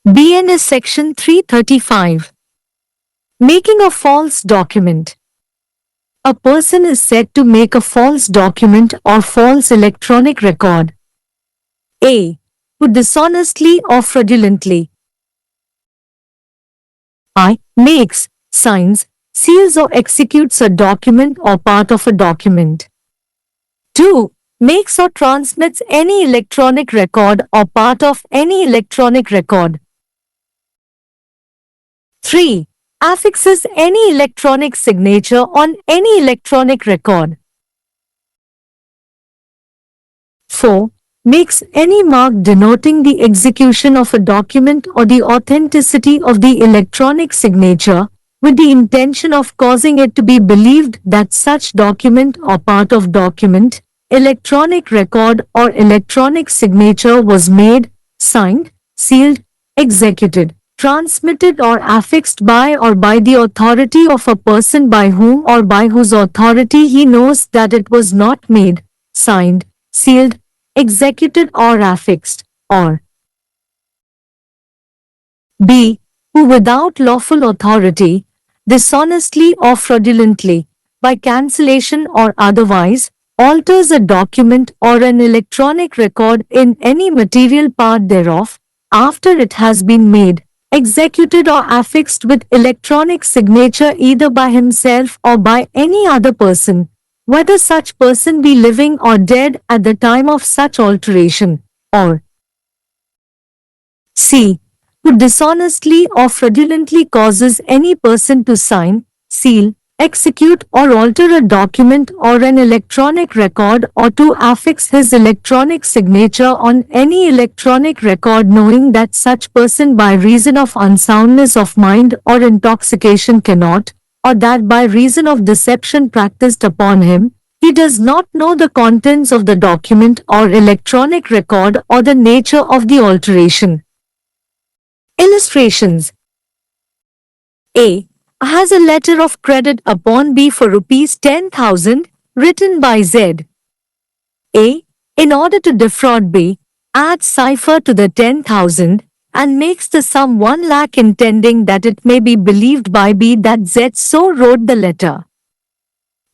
BNS Section 335. Making a false document. A person is said to make a false document or false electronic record. A. Who dishonestly or fraudulently I. Makes, signs, seals or executes a document or part of a document. 2. Makes or transmits any electronic record or part of any electronic record. 3. Affixes any electronic signature on any electronic record. 4. Makes any mark denoting the execution of a document or the authenticity of the electronic signature, with the intention of causing it to be believed that such document or part of document, electronic record or electronic signature was made, signed, sealed, executed, transmitted or affixed by or by the authority of a person by whom or by whose authority he knows that it was not made, signed, sealed, executed or affixed, or B. Who without lawful authority, dishonestly or fraudulently, by cancellation or otherwise, alters a document or an electronic record in any material part thereof, after it has been made, executed or affixed with electronic signature either by himself or by any other person, whether such person be living or dead at the time of such alteration, or C. Who dishonestly or fraudulently causes any person to sign, seal, execute or alter a document or an electronic record or to affix his electronic signature on any electronic record knowing that such person by reason of unsoundness of mind or intoxication cannot, or that by reason of deception practiced upon him, he does not know the contents of the document or electronic record or the nature of the alteration. Illustrations. A. Has a letter of credit upon B for rupees 10,000 written by Z. A. In order to defraud B, adds cipher to the 10,000 and makes the sum 1 lakh intending that it may be believed by B that Z so wrote the letter.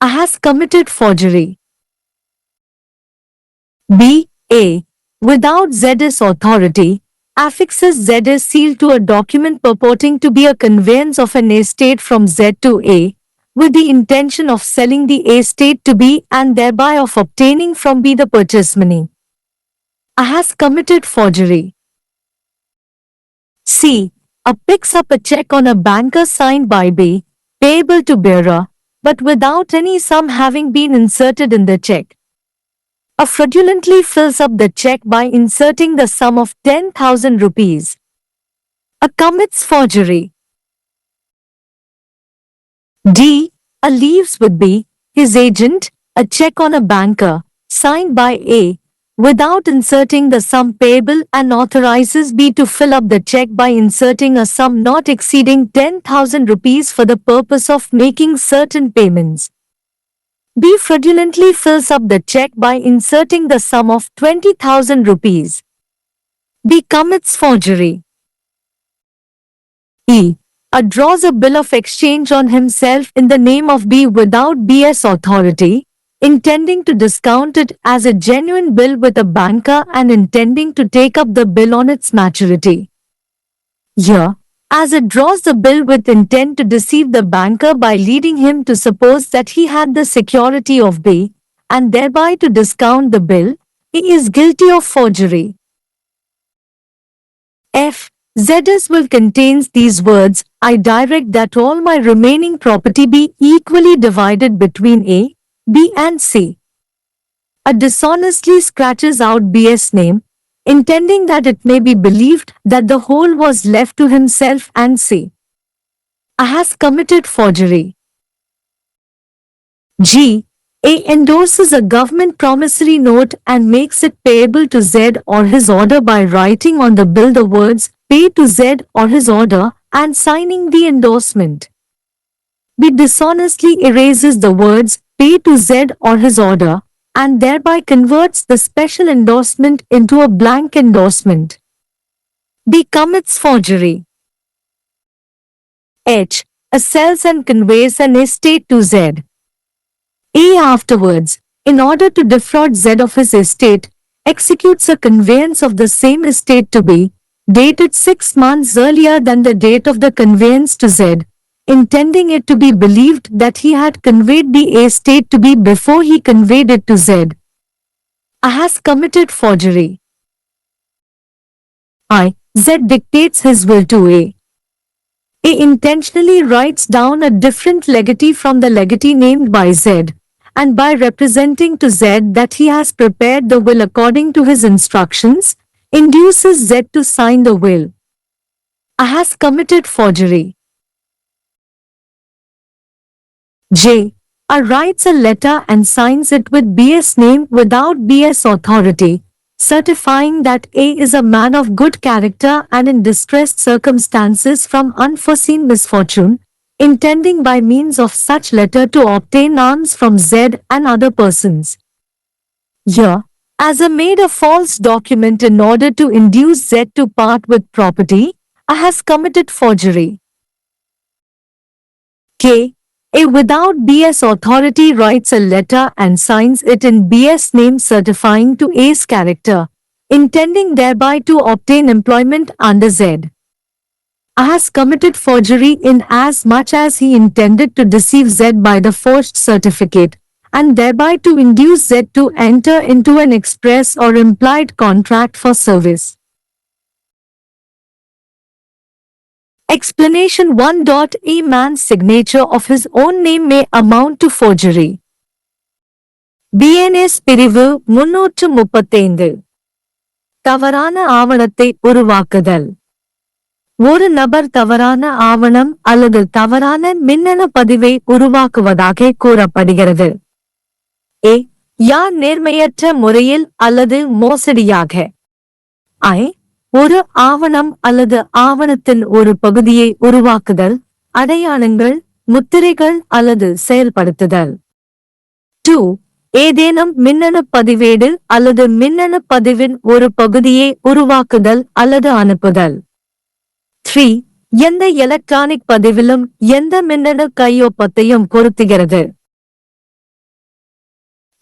A. Has committed forgery. B. A. Without Z's authority, affixes Z's seal to a document purporting to be a conveyance of an estate from Z to A, with the intention of selling the estate to B and thereby of obtaining from B the purchase money. A. Has committed forgery. C. A. Picks up a check on a banker signed by B, payable to bearer, but without any sum having been inserted in the check. A. Fraudulently fills up the check by inserting the sum of 10,000 rupees. A. Commits forgery. D. A. Leaves with B, his agent, a check on a banker, signed by A, without inserting the sum payable and authorizes B to fill up the check by inserting a sum not exceeding 10,000 rupees for the purpose of making certain payments. B. Fraudulently fills up the check by inserting the sum of 20,000 rupees. B. Commits forgery. E. A. Draws a bill of exchange on himself in the name of B without B's authority, intending to discount it as a genuine bill with a banker and intending to take up the bill on its maturity. Here, as it draws the bill with intent to deceive the banker by leading him to suppose that he had the security of B, and thereby to discount the bill, he is guilty of forgery. F. Z's will contains these words, I direct that all my remaining property be equally divided between A, B and C. A. Dishonestly scratches out B's name, intending that it may be believed that the whole was left to himself and C. A. Has committed forgery. G. A. Endorses a government promissory note and makes it payable to Z or his order by writing on the bill the words, pay to Z or his order, and signing the endorsement. B. Dishonestly erases the words, pay to Z or his order, and thereby converts the special endorsement into a blank endorsement. B commits forgery. H sells and conveys an estate to Z. A afterwards, in order to defraud Z of his estate, executes a conveyance of the same estate to B, dated 6 months earlier than the date of the conveyance to Z, intending it to be believed that he had conveyed the estate to B before he conveyed it to Z. A has committed forgery. I. Z dictates his will to A. A intentionally writes down a different legatee from the legatee named by Z, and by representing to Z that he has prepared the will according to his instructions, induces Z to sign the will. A has committed forgery. J. A writes a letter and signs it with B.S. name without B.S. authority, certifying that A is a man of good character and in distressed circumstances from unforeseen misfortune, intending by means of such letter to obtain alms from Z and other persons. Here, as A made a false document in order to induce Z to part with property, A has committed forgery. K. A without B.S. authority writes a letter and signs it in B.S. name certifying to A's character, intending thereby to obtain employment under Z. A has committed forgery in as much as he intended to deceive Z by the forged certificate, and thereby to induce Z to enter into an express or implied contract for service. Explanation 1. A man's signature of his own name may amount to forgery. BNS பிரிவு 335 தவறான ஆவணத்தை உருவாக்குதல். ஒரு நபர் தவறான ஆவணம் அல்லது தவறான மின்னணு பதிவை உருவாக்குவதாக கூறப்படுகிறது. A. யார் நேர்மையற்ற முறையில் அல்லது மோசடியாக. I. ஒரு ஆவணம் அல்லது ஆவணத்தின் ஒரு பகுதியை உருவாக்குதல், அடையாளங்கள், முத்திரைகள் அல்லது செயல்படுத்துதல். 2. ஏதேனும் மின்னணு பதிவேடு அல்லது மின்னணு பதிவின் ஒரு பகுதியை உருவாக்குதல் அல்லது அனுப்புதல். 3. எந்த எலக்ட்ரானிக் பதிவிலும் எந்த மின்னணு கையொப்பத்தையும் பொருத்துகிறது.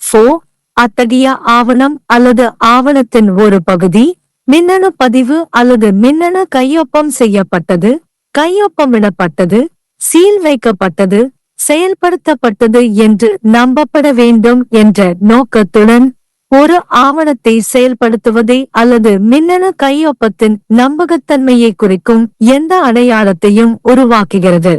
4. அத்தகைய ஆவணம் அல்லது ஆவணத்தின் ஒரு பகுதி மின்னணு பதிவு அல்லது மின்னணு கையொப்பம் செய்யப்பட்டது, கையொப்பமிடப்பட்டது, சீல் வைக்கப்பட்டது, செயல்படுத்தப்பட்டது என்று நம்பப்பட வேண்டும் என்ற நோக்கத்துடன் ஒரு ஆவணத்தை செயல்படுத்துவதை அல்லது மின்னணு கையொப்பத்தின் நம்பகத்தன்மையை குறிக்கும் எந்த அடையாளத்தையும் உருவாக்குகிறது.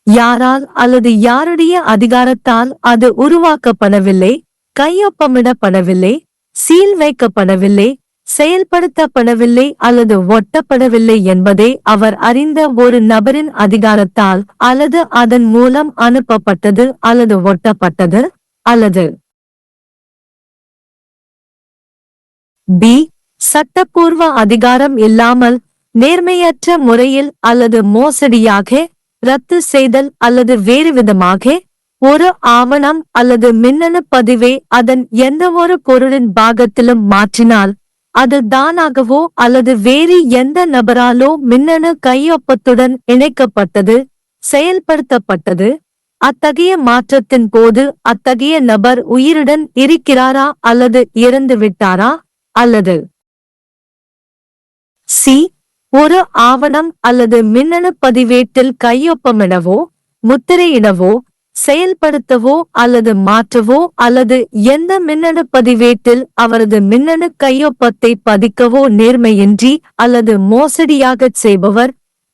யாரால் அல்லது யாருடைய அதிகாரத்தால் அது உருவாக்கப்படவில்லை, கையொப்பமிடப்படவில்லை, சீல் வைக்கப்படவில்லை, செயல்படுத்தப்படவில்லை அல்லது ஒட்டப்படவில்லை என்பதை அவர் அறிந்த ஒரு நபரின் அதிகாரத்தால் அல்லது அதன் மூலம் அனுப்பப்பட்டது அல்லது ஒட்டப்பட்டது அல்லது B. சட்டப்பூர்வ அதிகாரம் இல்லாமல் நேர்மையற்ற முறையில் அல்லது மோசடியாக ரத்து செய்தல் அல்லது வேறுவிதமாக ஒரு ஆவணம் அல்லது மின்னணு பதிவை அதன் எந்தவொரு பொருளின் பாகத்திலும் மாற்றினால் அது தானாகவோ அல்லது வேறு எந்த நபராலோ மின்னணு கையொப்பத்துடன் இணைக்கப்பட்டது, செயல்படுத்தப்பட்டது. அத்தகைய மாற்றத்தின் போது அத்தகைய நபர் உயிருடன் இருக்கிறாரா அல்லது இறந்துவிட்டாரா அல்லது C. ஒரு ஆவணம் அல்லது மின்னணு பதிவேட்டில் கையொப்பமிடவோ முத்திரையிடவோ செயல்படுத்தவோ அல்லது மாற்றவோ அல்லது எந்த மின்னணு பதிவேட்டில் அவரது மின்னணு கையொப்பத்தை பதிக்கவோ நேர்மையின்றி அல்லது மோசடியாகச் செய்பவர்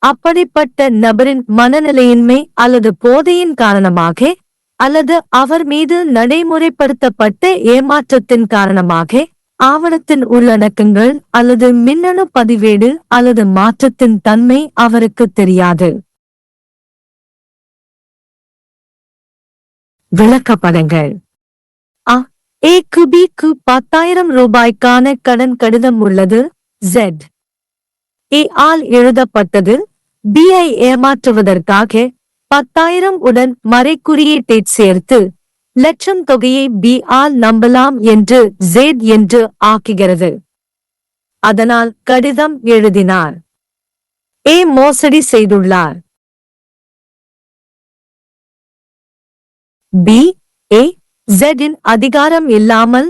அப்படிப்பட்ட நபரின் மனநிலையின்மை அல்லது போதையின் காரணமாக அல்லது அவர் மீது நடைமுறைப்படுத்தப்பட்ட ஏமாற்றத்தின் காரணமாக ஆவணத்தின் உள்ளடக்கங்கள் அல்லது மின்னணு பதிவேடு அல்லது மாற்றத்தின் தன்மை அவருக்கு தெரியாது. விளக்கப்படங்கள். A. க்கு B-க்கு 10,000 ரூபாய்க்கான கடன் கடிதம் உள்ளது. Z. A ஆல் எழுதப்பட்டது. B-ஐ ஏமாற்றுவதற்காக 10,000 உடன் மறைக்குறியீட்டைச் சேர்த்து லட்சம் தொகையை B ஆல் நம்பலாம் என்று Z என்று ஆக்குகிறது. அதனால் கடிதம் எழுதினார். A மோசடி செய்துள்ளார். B. A. Z இன் அதிகாரம் இல்லாமல்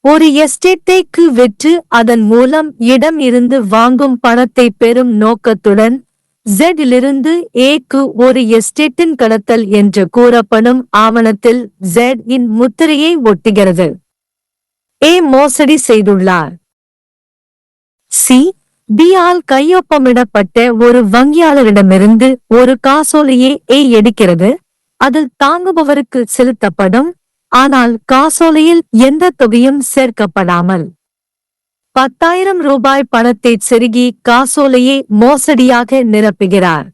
ஒரு எஸ்டேட்டைக்கு விற்று அதன் மூலம் இடம் இருந்து வாங்கும் பணத்தை பெறும் நோக்கத்துடன் Z இலிருந்து A-க்கு ஒரு எஸ்டேட்டின் கடத்தல் என்று கூறப்படும் ஆவணத்தில் Z இன் முத்திரையை ஒட்டுகிறது. A மோசடி செய்துள்ளார். C. B ஆல் கையொப்பமிடப்பட்ட ஒரு வங்கியாளரிடமிருந்து ஒரு காசோலையை A எடுக்கிறது. அதில் தாங்குபவருக்கு செலுத்தப்படும், ஆனால் காசோலையில் எந்த தொகையும் சேர்க்கப்படாமல் 10,000 ரூபாய் பணத்தை செருகி காசோலையை மோசடியாக நிரப்புகிறார்.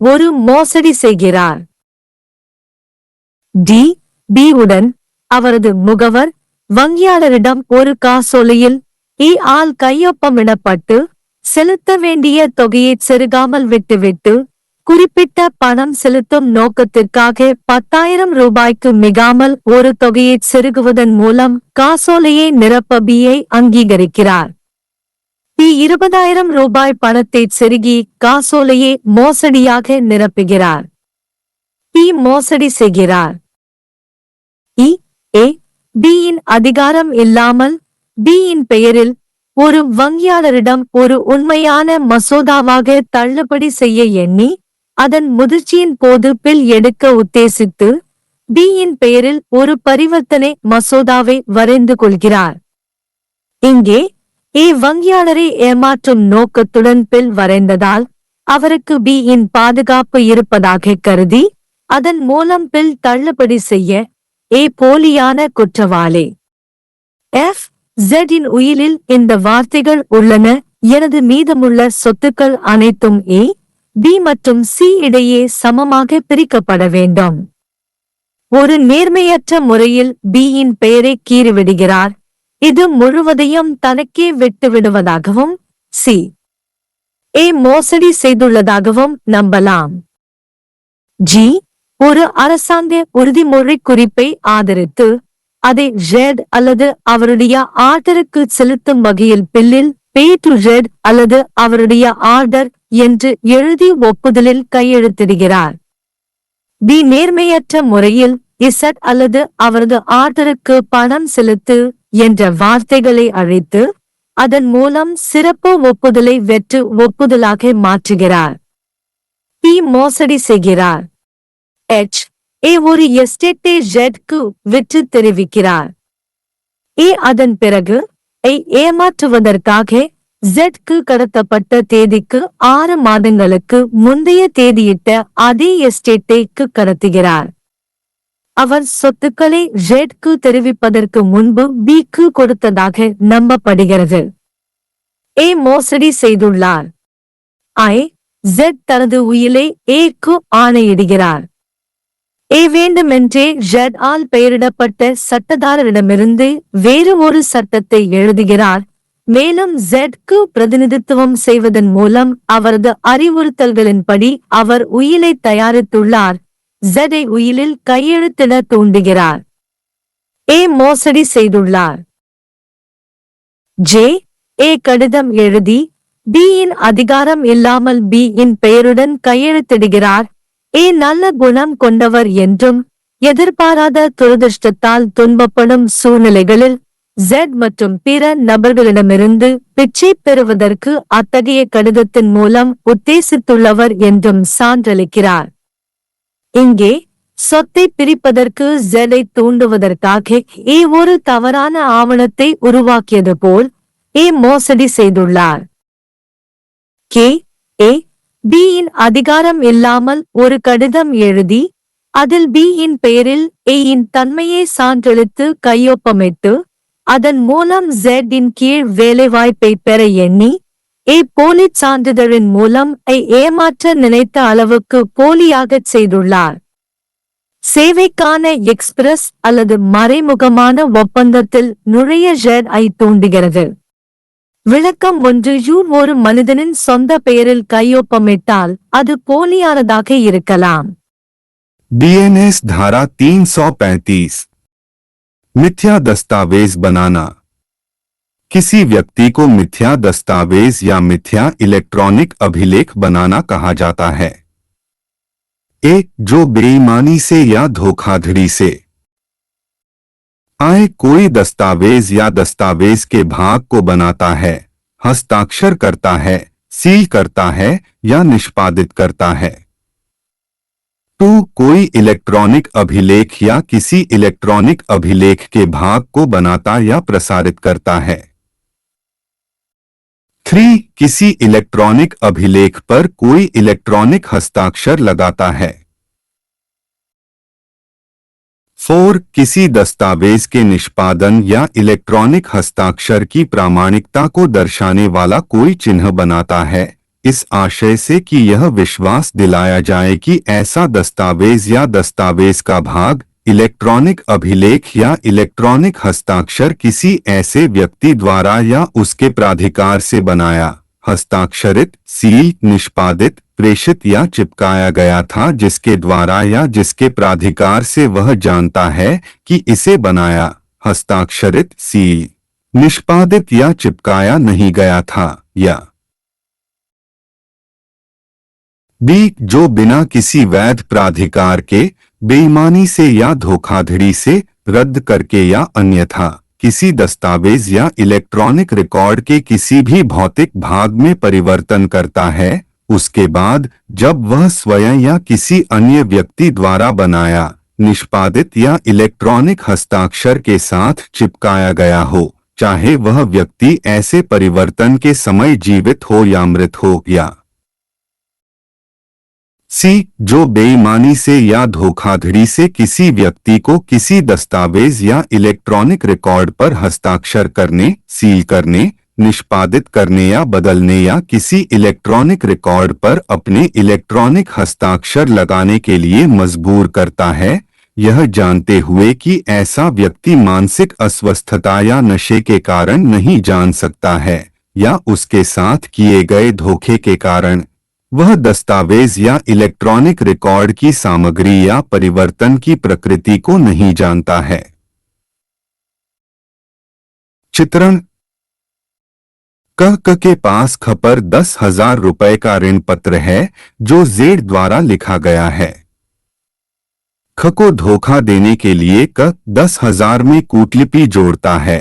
ஒரு மோசடி செய்கிறார். D. B உடன் அவரது முகவர் வங்கியாளரிடம் ஒரு காசோலையில் E ஆல் கையொப்பமிடப்பட்டு செலுத்த வேண்டிய தொகையை செருகாமல் விட்டுவிட்டு குறிப்பிட்ட பணம் செலுத்தும் நோக்கத்திற்காக 10,000 ரூபாய்க்கு மிகாமல் ஒரு தொகையை செருகுவதன் மூலம் காசோலையை நிரப்ப B-ஐ அங்கீகரிக்கிறார். B 20,000 ரூபாய் பணத்தை செருகி காசோலையை மோசடியாக நிரப்புகிறார். B மோசடி செய்கிறார். E. A. B-இன் அதிகாரம் இல்லாமல் B-இன் பெயரில் ஒரு வங்கியாளரிடம் ஒரு உண்மையான மசோதாவாக தள்ளுபடி செய்ய எண்ணி அதன் முதிர்ச்சியின் போது பில் எடுக்க உத்தேசித்து B-இன் பெயரில் ஒரு பரிவர்த்தனை மசோதாவை வரைந்து கொள்கிறார். இங்கே A வங்கியாளரை ஏமாற்றும் நோக்கத்துடன் பில் வரைந்ததால் அவருக்கு B-இன் பாதுகாப்பு இருப்பதாக கருதி அதன் மூலம் பில் தள்ளுபடி செய்ய A போலியான குற்றவாளி. F. Z-இன் உயிலில் இந்த வார்த்தைகள் உள்ளன: எனது மீதமுள்ள சொத்துக்கள் அனைத்தும் A, B மற்றும் C இடையே சமமாக பிரிக்கப்பட வேண்டும். ஒரு நேர்மையற்ற முறையில் B-இன் பெயரை கீறிவிடுகிறார். இது முழுவதையும் தனக்கே விட்டுவிடுவதாகவும் C. A மோசடி செய்துள்ளதாகவும் நம்பலாம். G. ஒரு அரசாங்க உறுதிமொழி குறிப்பை ஆதரித்து அதை Z அல்லது அவருடைய ஆர்டருக்கு செலுத்தும் வகையில் பில்லில் pay to Z அல்லது அவருடைய ஆர்டர் என்று எழுதி ஒப்புதலில் கையெழுத்திடுகிறார். B நேர்மையற்ற முறையில் Z அல்லது அவரது ஆர்டருக்கு பணம் செலுத்து என்ற வார்த்தைகளை அழித்து அதன் மூலம் சிறப்பு ஒப்புதலை வெற்று ஒப்புதலாக மாற்றுகிறார். P மோசடி செய்கிறார். H. A ஒரு எஸ்டேட்டை Z-க்கு விற்று தெரிவிக்கிறார். A அதன் பிறகு ஐ ஏமாற்றுவதற்காக Z-க்கு கடத்தப்பட்ட தேதிக்கு 6 மாதங்களுக்கு முந்தைய தேதியிட்ட அதே எஸ்டேட்டைக்கு கடத்துகிறார். அவர் சொத்துக்களை Z-க்கு தெரிவிப்பதற்கு முன்பு B-க்கு கொடுத்ததாக நம்பப்படுகிறது. A மோசடி செய்துள்ளார். I. Z தனது உயிலை A-க்கு ஆணையிடுகிறார். A வேண்டுமென்றே Z ஆல் பெயரிடப்பட்ட சட்டதாரரிடமிருந்து வேறு ஒரு சட்டத்தை எழுதுகிறார். மேலும் Z-க்கு பிரதிநிதித்துவம் செய்வதன் மூலம் அவரது அறிவுறுத்தல்களின்படி அவர் உயிலை தயாரித்துள்ளார். Z-ஐ உயிலில் கையெழுத்திட தூண்டுகிறார். A மோசடி செய்துள்ளார். J. A கடிதம் எழுதி B-இன் அதிகாரம் இல்லாமல் B-இன் பெயருடன் கையெழுத்திடுகிறார். A நல்ல குணம் கொண்டவர் என்றும் எதிர்பாராத துரதிர்ஷ்டத்தால் துன்பப்படும் சூழ்நிலைகளில் Z மற்றும் பிற நபர்களிடமிருந்து பிச்சை பெறுவதற்கு அத்தகைய கடிதத்தின் மூலம் உத்தேசித்துள்ளவர் என்றும் சான்றளிக்கிறார். இங்கே சொத்தை பிரிப்பதற்கு Z-ஐ தூண்டுவதற்காக A ஒரு தவறான ஆவணத்தை உருவாக்கியது போல் A மோசடி செய்துள்ளார். K. A. B-இன் அதிகாரம் இல்லாமல் ஒரு கடிதம் எழுதி அதில் B-இன் பெயரில் A-இன் தன்மையை சான்றளித்து கையொப்பமிட்டு அதன் மூலம் Z-இன் கீழ் வேலைவாய்ப்பை பெற எண்ணி A போலிச் சான்றிதழின் மூலம் ஐ ஏமாற்ற நினைத்த அளவுக்கு போலியாகச் செய்துள்ளார். சேவைக்கான எக்ஸ்பிரஸ் அல்லது மறைமுகமான ஒப்பந்தத்தில் நுழைய Z-ஐ தூண்டுகிறது. விளக்கம் 1. ஒரு மனிதனின் சொந்த பெயரில் கையொப்பமிட்டால் அது போலியானதாக இருக்கலாம். BNS धारा 335 मिथ्या दस्तावेज बनाना। किसी व्यक्ति को मिथ्या दस्तावेज या मिथ्या इलेक्ट्रॉनिक अभिलेख बनाना कहा जाता है। ए, जो बेईमानी से या धोखाधड़ी से आए कोई दस्तावेज या दस्तावेज के भाग को बनाता है, हस्ताक्षर करता है, सील करता है या निष्पादित करता है। 2. कोई इलेक्ट्रॉनिक अभिलेख या किसी इलेक्ट्रॉनिक अभिलेख के भाग को बनाता या प्रसारित करता है। 3. किसी इलेक्ट्रॉनिक अभिलेख पर कोई इलेक्ट्रॉनिक हस्ताक्षर लगाता है। 4. किसी दस्तावेज के निष्पादन या इलेक्ट्रॉनिक हस्ताक्षर की प्रामाणिकता को दर्शाने वाला कोई चिन्ह बनाता है, इस आशय से कि यह विश्वास दिलाया जाए कि ऐसा दस्तावेज या दस्तावेज का भाग, इलेक्ट्रॉनिक अभिलेख या इलेक्ट्रॉनिक हस्ताक्षर किसी ऐसे व्यक्ति द्वारा या उसके प्राधिकार से बनाया, हस्ताक्षरित, सील, निष्पादित, प्रेषित या चिपकाया गया था, जिसके द्वारा या जिसके प्राधिकार से वह जानता है कि इसे बनाया, हस्ताक्षरित, सील, निष्पादित या चिपकाया नहीं गया था, या बी, जो बिना किसी वैध प्राधिकार के बेईमानी से या धोखाधड़ी से रद्द करके या अन्यथा किसी दस्तावेज या इलेक्ट्रॉनिक रिकॉर्ड के किसी भी भौतिक भाग में परिवर्तन करता है, उसके बाद जब वह स्वयं या किसी अन्य व्यक्ति द्वारा बनाया, निष्पादित या इलेक्ट्रॉनिक हस्ताक्षर के साथ चिपकाया गया हो, चाहे वह व्यक्ति ऐसे परिवर्तन के समय जीवित हो या मृत हो, या सी, जो बेईमानी से या धोखाधड़ी से किसी व्यक्ति को किसी दस्तावेज या इलेक्ट्रॉनिक रिकॉर्ड पर हस्ताक्षर करने, सील करने, निष्पादित करने या बदलने या किसी इलेक्ट्रॉनिक रिकॉर्ड पर अपने इलेक्ट्रॉनिक हस्ताक्षर लगाने के लिए मजबूर करता है, यह जानते हुए कि ऐसा व्यक्ति मानसिक अस्वस्थता या नशे के कारण नहीं जान सकता है, या उसके साथ किए गए धोखे के कारण वह दस्तावेज या इलेक्ट्रॉनिक रिकॉर्ड की सामग्री या परिवर्तन की प्रकृति को नहीं जानता है। चित्रण: क के पास ख पर 10,000 रुपए का ऋण पत्र है जो जेड द्वारा लिखा गया है। ख को धोखा देने के लिए क 10,000 में कूटलिपि जोड़ता है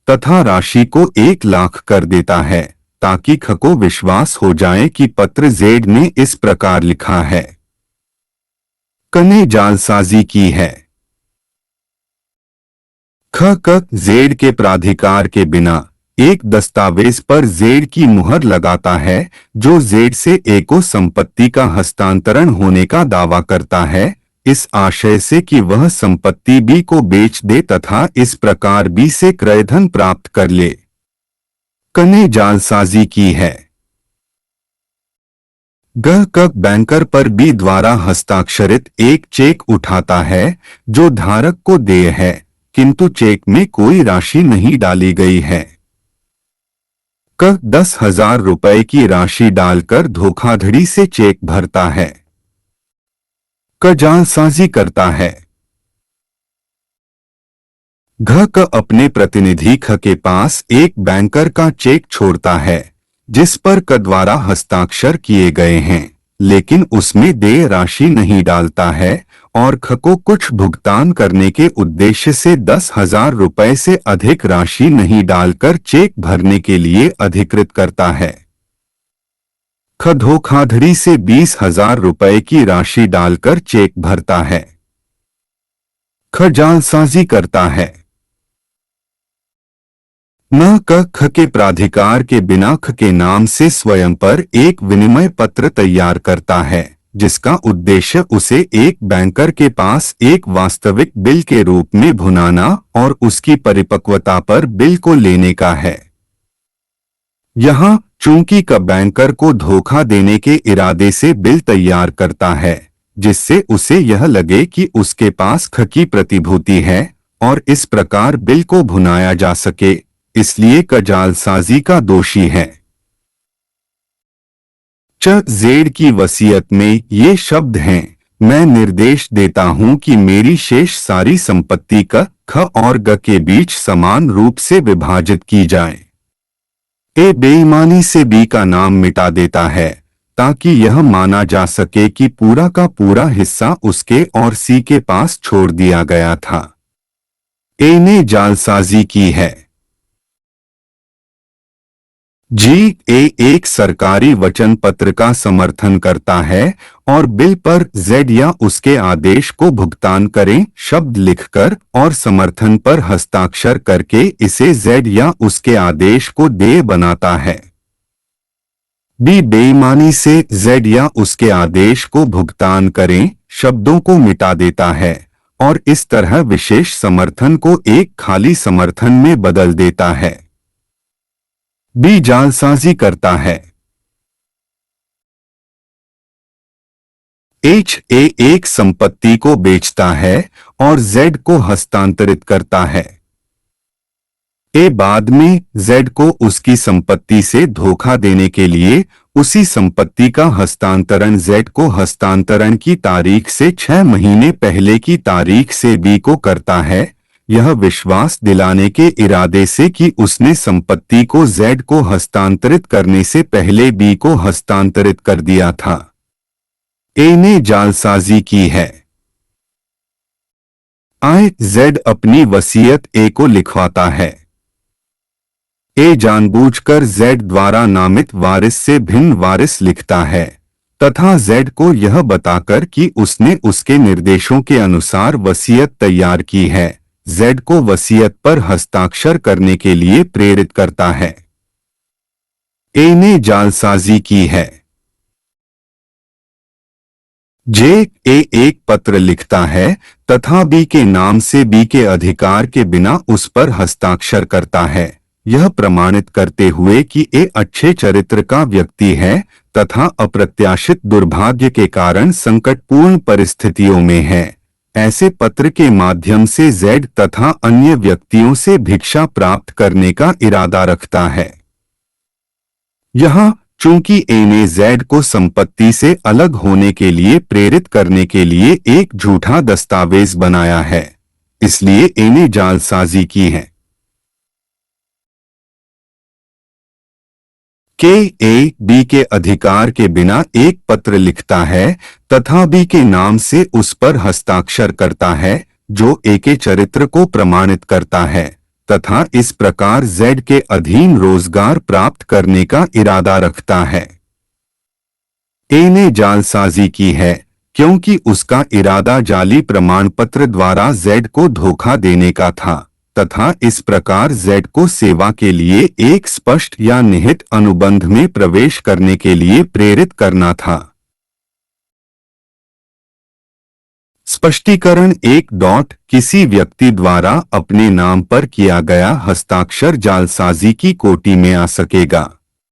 तथा राशि को 1 लाख कर देता है, ताकि ख को विश्वास हो जाए कि पत्र जेड ने इस प्रकार लिखा है। क ने जालसाजी की है। क जेड के प्राधिकार के बिना एक दस्तावेज पर जेड की मुहर लगाता है जो जेड से ए को संपत्ति का हस्तांतरण होने का दावा करता है, इस आशय से कि वह संपत्ति बी को बेच दे तथा इस प्रकार बी से क्रयधन प्राप्त कर ले। क ने जालसाजी की है। ग बैंकर पर बी द्वारा हस्ताक्षरित एक चेक उठाता है जो धारक को देय है, किंतु चेक में कोई राशि नहीं डाली गई है। क 10,000 रुपए की राशि डालकर धोखाधड़ी से चेक भरता है। क जालसाजी करता है। घ अपने प्रतिनिधि ख के पास एक बैंकर का चेक छोड़ता है जिस पर क द्वारा हस्ताक्षर किए गए हैं, लेकिन उसमें देय राशि नहीं डालता है और ख को कुछ भुगतान करने के उद्देश्य से 10,000 रुपए से अधिक राशि नहीं डालकर चेक भरने के लिए अधिकृत करता है। ख धोखाधड़ी से 20,000 रुपए की राशि डालकर चेक भरता है। ख जालसाजी करता है। न ख के प्राधिकार के बिना ख के नाम से स्वयं पर एक विनिमय पत्र तैयार करता है जिसका उद्देश्य उसे एक बैंकर के पास एक वास्तविक बिल के रूप में भुनाना और उसकी परिपक्वता पर बिल को लेने का है। यहाँ चूंकि क बैंकर को धोखा देने के इरादे से बिल तैयार करता है जिससे उसे यह लगे कि उसके पास ख की प्रतिभूति है और इस प्रकार बिल को भुनाया जा सके, इसलिए क जालसाजी का दोषी है। च जेड की वसीयत में ये शब्द हैं, मैं निर्देश देता हूं कि मेरी शेष सारी संपत्ति क, ख और ग के बीच समान रूप से विभाजित की जाए। ए बेईमानी से बी का नाम मिटा देता है ताकि यह माना जा सके कि पूरा का पूरा हिस्सा उसके और सी के पास छोड़ दिया गया था। ए ने जालसाजी की है। जी, ए एक सरकारी वचन पत्र का समर्थन करता है और बिल पर जेड या उसके आदेश को भुगतान करें शब्द लिखकर और समर्थन पर हस्ताक्षर करके इसे जेड या उसके आदेश को देय बनाता है। बी बेईमानी से जेड या उसके आदेश को भुगतान करें शब्दों को मिटा देता है और इस तरह विशेष समर्थन को एक खाली समर्थन में बदल देता है। बी जालसाजी करता है। एच ए एक संपत्ति को बेचता है और जेड को हस्तांतरित करता है। ए बाद में जेड को उसकी संपत्ति से धोखा देने के लिए उसी संपत्ति का हस्तांतरण जेड को हस्तांतरण की तारीख से 6 महीने पहले की तारीख से बी को करता है, यह विश्वास दिलाने के इरादे से कि उसने संपत्ति को जेड को हस्तांतरित करने से पहले बी को हस्तांतरित कर दिया था। ए ने जालसाजी की है। जेड अपनी वसीयत ए को लिखवाता है। ए जानबूझकर जेड द्वारा नामित वारिस से भिन्न वारिस लिखता है तथा जेड को यह बताकर कि उसने उसके निर्देशों के अनुसार वसीयत तैयार की है, जेड को वसीयत पर हस्ताक्षर करने के लिए प्रेरित करता है। ए ने जालसाजी की है। जे ए एक पत्र लिखता है तथा बी के नाम से बी के अधिकार के बिना उस पर हस्ताक्षर करता है, यह प्रमाणित करते हुए कि ए अच्छे चरित्र का व्यक्ति है तथा अप्रत्याशित दुर्भाग्य के कारण संकटपूर्ण परिस्थितियों में है। ऐसे पत्र के माध्यम से जेड तथा अन्य व्यक्तियों से भिक्षा प्राप्त करने का इरादा रखता है। यहाँ चूंकि ए ने जेड को संपत्ति से अलग होने के लिए प्रेरित करने के लिए एक झूठा दस्तावेज बनाया है, इसलिए ए ने जालसाजी की है। के ए बी के अधिकार के बिना एक पत्र लिखता है तथा बी के नाम से उस पर हस्ताक्षर करता है जो ए के चरित्र को प्रमाणित करता है तथा इस प्रकार जेड के अधीन रोजगार प्राप्त करने का इरादा रखता है। ए ने जालसाजी की है क्योंकि उसका इरादा जाली प्रमाण पत्र द्वारा जेड को धोखा देने का था तथा इस प्रकार जेड को सेवा के लिए एक स्पष्ट या निहित अनुबंध में प्रवेश करने के लिए प्रेरित करना था। स्पष्टीकरण 1. किसी व्यक्ति द्वारा अपने नाम पर किया गया हस्ताक्षर जालसाजी की कोटि में आ सकेगा।